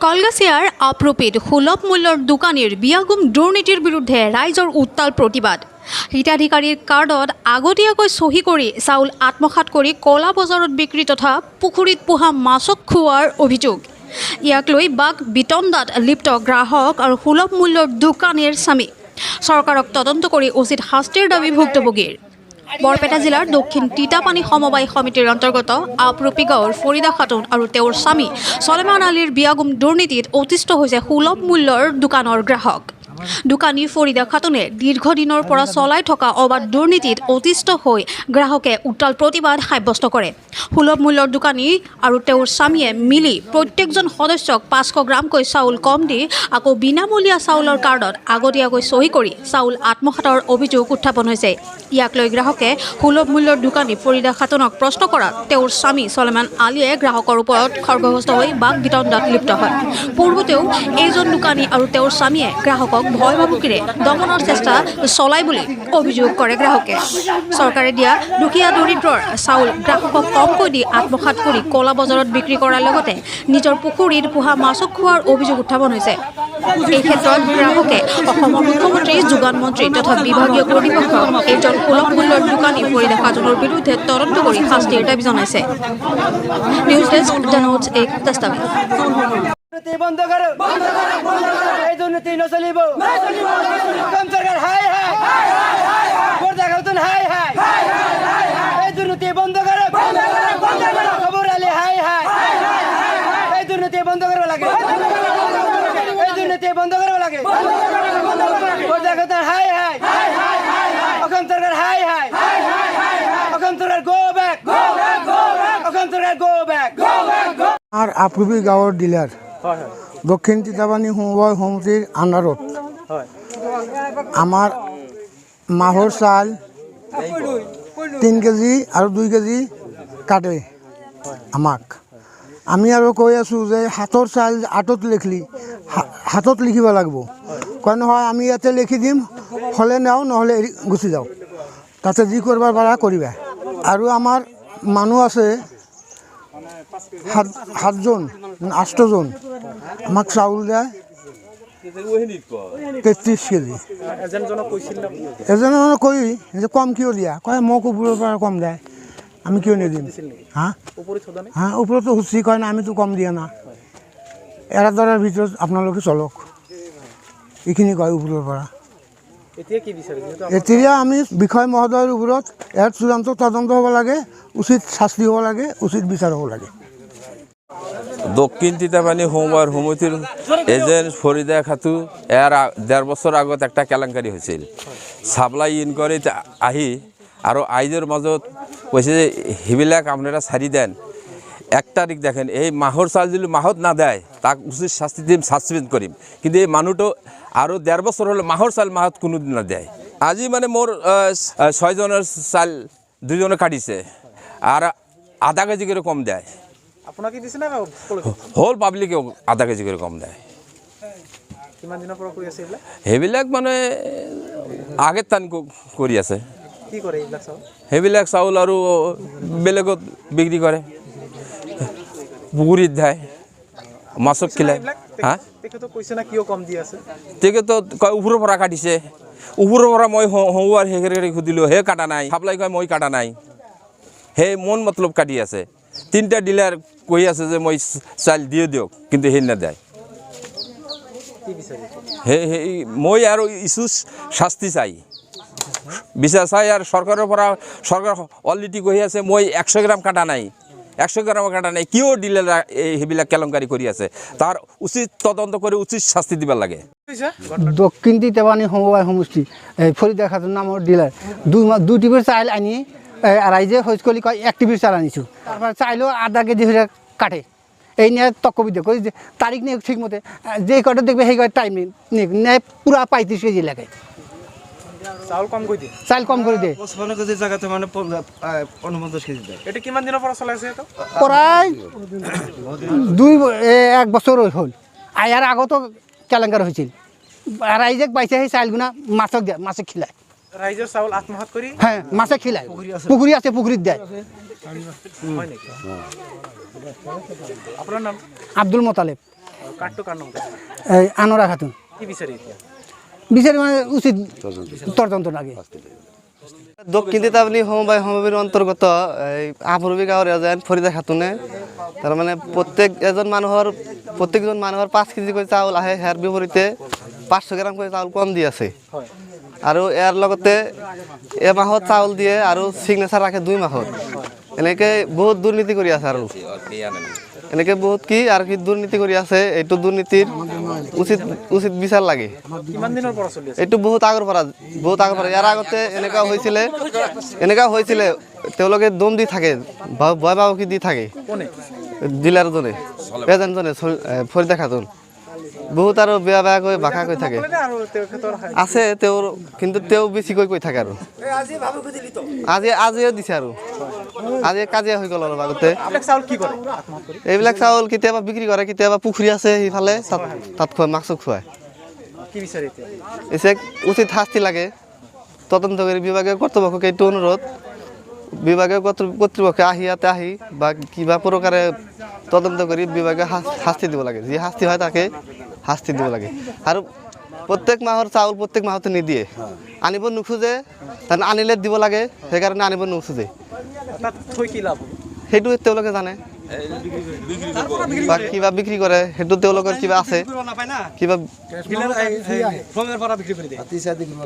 কলগাছিয়াৰ আপ্ৰপিত সুলভ মূল্যৰ দোকানীৰ বিয়াগুম দুৰ্নীতিৰ বিৰুদ্ধে ৰাইজৰ উত্তাল প্ৰতিবাদ। হিতাধিকাৰীৰ কাৰ্ডত আগতীয়াকৈ চহী কৰি চাউল আত্মসাৎ কৰি কলা বজাৰত বিক্ৰী তথা পুখুৰীত পোহা মাছক খুওৱাৰ অভিযোগ। ইয়াক লৈ বাক বিতণ্ডাত লিপ্ত গ্ৰাহক আৰু সুলভ মূল্যৰ দোকানীৰ স্বামী। চৰকাৰক তদন্ত কৰি উচিত শাস্তিৰ দাবী ভুক্তভোগীৰ। বৰপেটা জিলাৰ দক্ষিণ তিতাপানী সমবায় সমিতিৰ অন্তৰ্গত আপ্ৰপি গাঁৱৰ ফৰিদা খাতুন আৰু তেওঁৰ স্বামী চলেমান আলীৰ বিয়াগুম দুৰ্নীতিত অতিষ্ঠ হৈছে সুলভ মূল্যৰ দোকানৰ গ্ৰাহক। দোকানী ফৰিদা খাতুনে দীৰ্ঘদিনৰ পৰা চলাই থকা অবাধ দুৰ্নীতিত অতিষ্ঠ হৈ গ্ৰাহকে উত্তাল প্ৰতিবাদ সাব্যস্ত কৰে। সুলভ মূল্যৰ দোকানী আৰু তেওঁৰ স্বামীয়ে মিলি প্ৰত্যেকজন সদস্যক 500 গ্ৰামকৈ চাউল কম দি আকৌ বিনামূলীয়া চাউলৰ কাৰ্ডত আগতীয়াকৈ চহী কৰি চাউল আত্মসাতৰ অভিযোগ উত্থাপন হৈছে। ইয়াক লৈ গ্ৰাহকে সুলভ মূল্যৰ দোকানী ফৰিদা খাতুনক প্ৰশ্ন কৰাত তেওঁৰ স্বামী চলেমান আলীয়ে গ্ৰাহকৰ ওপৰত খৰ্গহস্ত হৈ বাক বিতণ্ডাত লিপ্ত হয়। পূৰ্বতেও এইজন দোকানী আৰু তেওঁৰ স্বামীয়ে গ্ৰাহকক ভয় ভাবুকিৰে দমনৰ চেষ্টা চলাই বুলি অভিযোগ কৰে গ্ৰাহকে। চৰকাৰে দিয়া দুখীয়া দৰিদ্ৰৰ চাউল গ্ৰাহকক কমকৈ দি আত্মসাৎ কৰি কলা বজাৰত বিক্ৰী কৰাৰ লগতে নিজৰ পুখুৰীত পোহা মাছক খোৱাৰ অভিযোগ উত্থাপন হৈছে। এই ক্ষেত্ৰত গ্ৰাহকে অসমৰ মুখ্যমন্ত্ৰী যোগান মন্ত্ৰী তথা বিভাগীয় কৰ্তৃপক্ষক এইজন সুলভ মূল্যৰ দোকানী ফৰিদা খাতুনৰ বিৰুদ্ধে তদন্ত কৰি শাস্তিৰ দাবী জনাইছে। নিউজ ডেস্ক ডেনোটছ এক দস্তাবেজ। বন্ধ করো এই দুর্নীতি নচলিব কম সরকার হাই হাই ফরিদা খাতুন হাই হাই এই দুর্নীতি বন্ধ করো খবর আলী হাই হাই এই দুর্নীতি বন্ধ করব লাগে এই দুর্নীতি বন্ধ করব লাগে ফরিদা খাতুন হাই হাই অসম সরকার হাই হাই অসম সরকার গো ব্যাক অসম সরকার গো ব্যাক আর আপ্রপি গাঁৱৰ ডিলাৰ দক্ষিণ তিতাপানী সমবায় সমিতিৰ আণ্ডাৰত আমাৰ মাহৰ চাউল 3 কেজি আৰু 2 কেজি কাটে আমাক। আমি আৰু কৈ আছোঁ যে হাতৰ চাউল আঁতত লিখলি হাতত লিখিব লাগিব। কয় নহয় আমি ইয়াতে লিখি দিম, হ'লে নেও নহ'লে গুচি যাওঁ, তাতে যি কৰিব পাৰা কৰিবা। আৰু আমাৰ মানুহ আছে 7জন 8জন আমাক চাউল দেয় 33 কেজি। এজনে কৈ যে কম কিয় দিয়া, কয় মোক ওপৰৰ পৰা কম দেয়, আমি কিয় নিদিম। ওপৰতো সুচি কয় না আমিতো কম দিয়া না, এৰাদৰাৰ ভিতৰত আপোনালোকে চলক, এইখিনি কয় ওপৰৰ পৰা। এতিয়া আমি বিষয় মহোদয়ৰ ওপৰত ইয়াৰ চূড়ান্ত তদন্ত হ'ব লাগে, উচিত শাস্তি হ'ব লাগে, উচিত বিচাৰ হ'ব লাগে। দক্ষিণ তিতাপানী সমবায় সমিতিৰ এজেণ্ট ফৰিদা খাতুন ইয়াৰ 1.5 বছৰ আগত একটা কেলেংকাৰী হৈছিল। চাপ্লাই ইনকোৱাৰীত আহি আৰু আইজৰ মাজত কৈছে যে সেইবিলাক আপনাৰা ছাড়ি দেন, 1 তাৰিখ দেখেন এই মাহৰ চাউল যদি মাহত নাদেয় তাক উচিত শাস্তি দিম, সাসপেন্ড কৰিম। কিন্তু এই মানুহটো আৰু 1.5 বছৰ হলে মাহৰ চাউল মাহত কোনোদিন নাদেয়। আজি মানে মোৰ 6 জনের চাউল 2 জনে কাটিছে আর আধা কেজি করে কম দেয়। আপোনাকে দিছে না হোল পাব্লিকে আধা কেজি করে কম দেয়। কিমান দিনৰ পৰা কৰি আছে এইবিলাক? সেইবিলাক মানে আগেৰ টান কৰি আছে। কি কৰে এইবিলাক চাউল? সেইবিলাক চাউল আৰু বেলেগত বিক্ৰী কৰে, পুখুৰীত দেয়, মাছক খিলায়। হ্যাঁ তেখেতক কৈছে না কিয় কম দি আছে? তেখেত কয় ওপৰৰ পৰা কাটিছে, ওপৰৰ পৰা মই হওয়াৰ হেৰি সুধিলোঁ, হে কাটা নাই। সাপ্লাই কয় মই কাটা নাই, হে মন মতলব কাটি আছে। 3টা ডিলাৰ কৈ আছে যে মই চাউল দিয়ক, কিন্তু সেই নেদেয়। সেই মই আৰু ইছ্যু শাস্তি চাই, বিচাৰ চাই। আৰু চৰকাৰৰ পৰা চৰকাৰ অলৰেডি কৈ আছে মই 100 গ্ৰাম কাটা নাই, 100 গ্ৰাম কাটা নাই। কিয় ডিলাৰ সেইবিলাক কেলেংকাৰী কৰি আছে, তাৰ উচিত তদন্ত কৰি উচিত শাস্তি দিব লাগে। দক্ষিণ তিতাপানী সমবায় সমষ্টি ফৰিদা খাতুন নামৰ ডিলাৰ 2 টিভিৰ চাউল আনি রাইজে হজ করলি কয় 1 টিভির চাল আনিছোঁ। তারপর চাইলেও আধা কেজি হয়ে কাটে, এই নিয়ে তকবি দিয়ে কই যে তারিখ নিয়ে ঠিক মতে যে কটা দেখবে সেই কয় টাইম নেয়, পুরা 35 কেজি লাগে। চাউল কম কৰি দিয়ে, চাউল কম কৰে দিয়ে 55 কেজিৰ জায়গাতে মানে 49 কেজি দেয়। এটা কিমান দিনৰ পৰা চলাইছে? এটা প্ৰায় 1 বছৰ হল। আয়াৰ আগতো কেলেংকাৰ হয়েছিল। ৰাইজে পাইছে সেই চাউলগুনা মাছক দেয়, মাছে খিলায়। ৰাইজৰ চাউল আত্মসাৎ কৰি হ্যাঁ মাছে খিলায়, পুকুৰি আছে পুকুৰিত দেয়। হয় নেকি? আপোনাৰ নাম? আব্দুল মোতালেব। কাটটো কার নাম এই আনোরা খাতুন কি বিচারে এতিয়া বিচারি মানে উচিত তদন্ত লাগে দক্ষিণ তিতাবলী সমবায় সমিতির অন্তর্গত এই আপরবি গাঁৱৰ এজন ফৰিদা খাতুনে তাৰ মানে প্ৰত্যেকজন মানুহৰ 5 কেজি কৰি চাউল আহে ইয়াৰ বিপৰীতে 500 গ্ৰাম কৰি চাউল কম দি আছে আৰু ইয়াৰ লগতে এমাহত চাউল দিয়ে আৰু সিগনেচাৰ ৰাখে 2 মাহত এনেকৈ বহুত দুৰ্নীতি কৰি আছে আৰু এনেকৈ বহুত কি আৰু কি দুৰ্নীতি কৰি আছে এইটো দুৰ্নীতিৰ উচিত বিচাৰ লাগে কিমান দিনৰ পৰা চলি আছে এইটো বহুত আগৰ পৰা ইয়াৰ আগতে এনেকুৱা হৈছিলে তেওঁলোকে দম দি থাকে ভয় ভাবুকি দি থাকে কোনে ডিলাৰজনে এজেণ্টজনে ফৰিদা খাতুন বহুত আৰু বেয়াকৈ ভাষা কৈ থাকে আৰু তেখেতৰ আছে কিন্তু বেছিকৈ কৈ থাকে আৰু আজিও দিছে আৰু আজি কাজিয়া হৈ গ'ল অলপ আগতে এইবিলাক চাউল কি কৰে আত্মহত্যা কৰি এইবিলাক চাউল কেতিয়াবা বিক্ৰী কৰে কেতিয়াবা পুখুৰী আছে সেইফালে তাত খুৱায় মাছক খুৱায় কি বিচাৰে এতিয়া এসে উচিত শাস্তি লাগে তদন্তকারী বিভাগীয় কর্তৃপক্ষকে এইটো অনুরোধ বিভাগীয় কর্তৃপক্ষে আহি বা কিবা প্রকারে তদন্ত করে বিভাগীয় শাস্তি দিব লাগে যে শাস্তি হয় তাকে শাস্তি দিব লাগে আৰু প্ৰত্যেক মাহৰ চাউল প্ৰত্যেক মাহতে নিদিয়ে আনিব নোখোজে তাত আনিলে দিব লাগে সেইকাৰণে আনিব নোখোজে তাত থৈ কি লাভ সেইটো তেওঁলোকে জানে বা কিবা বিক্ৰী কৰে সেইটো তেওঁলোকৰ কিবা আছে কিবা